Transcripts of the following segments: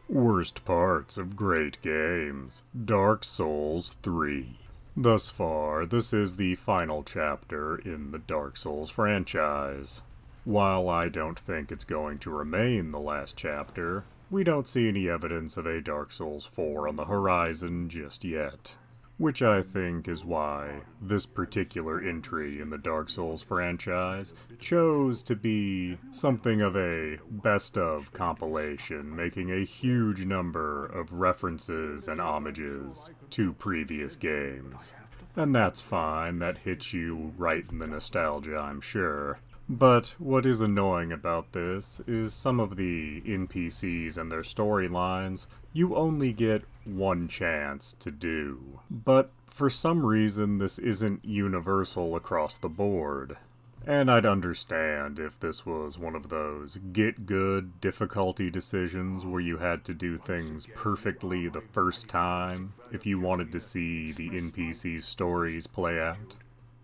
Worst parts of great games. Dark Souls 3. Thus far, this is the final chapter in the Dark Souls franchise. While I don't think it's going to remain the last chapter, we don't see any evidence of a Dark Souls 4 on the horizon just yet. Which I think is why this particular entry in the Dark Souls franchise chose to be something of a best-of compilation, making a huge number of references and homages to previous games. And that's fine, that hits you right in the nostalgia, I'm sure. But what is annoying about this is some of the NPCs and their storylines you only get one chance to do. But for some reason this isn't universal across the board. And I'd understand if this was one of those get good difficulty decisions where you had to do things perfectly the first time if you wanted to see the NPC's stories play out.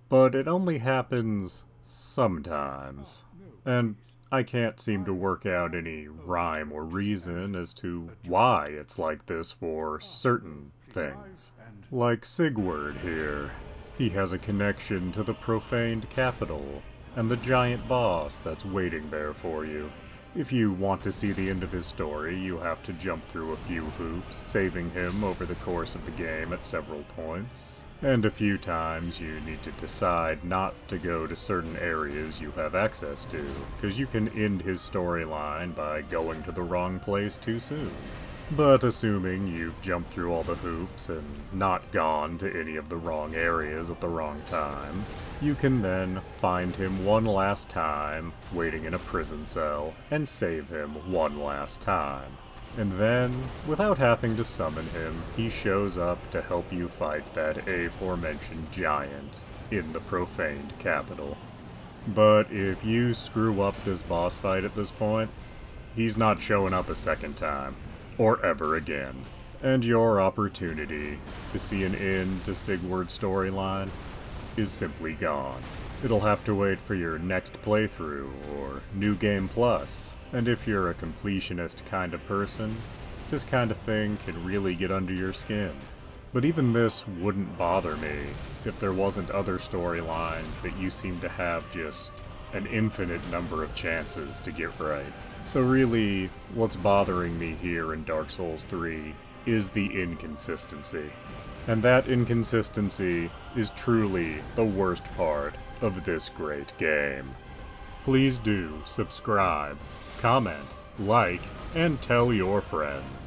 But it only happens sometimes, and I can't seem to work out any rhyme or reason as to why it's like this for certain things. Like Sigurd here. He has a connection to the profaned capital, and the giant boss that's waiting there for you. If you want to see the end of his story, you have to jump through a few hoops, saving him over the course of the game at several points. And a few times you need to decide not to go to certain areas you have access to, because you can end his storyline by going to the wrong place too soon. But assuming you've jumped through all the hoops and not gone to any of the wrong areas at the wrong time, you can then find him one last time, waiting in a prison cell, and save him one last time. And then, without having to summon him, he shows up to help you fight that aforementioned giant in the profaned capital. But if you screw up this boss fight at this point, he's not showing up a second time, or ever again. And your opportunity to see an end to Sigurd's storyline is simply gone. It'll have to wait for your next playthrough, or New Game Plus. And if you're a completionist kind of person, this kind of thing can really get under your skin. But even this wouldn't bother me if there wasn't other storylines that you seem to have just an infinite number of chances to get right. So really, what's bothering me here in Dark Souls 3 is the inconsistency. And that inconsistency is truly the worst part of this great game. Please do subscribe, comment, like, and tell your friends.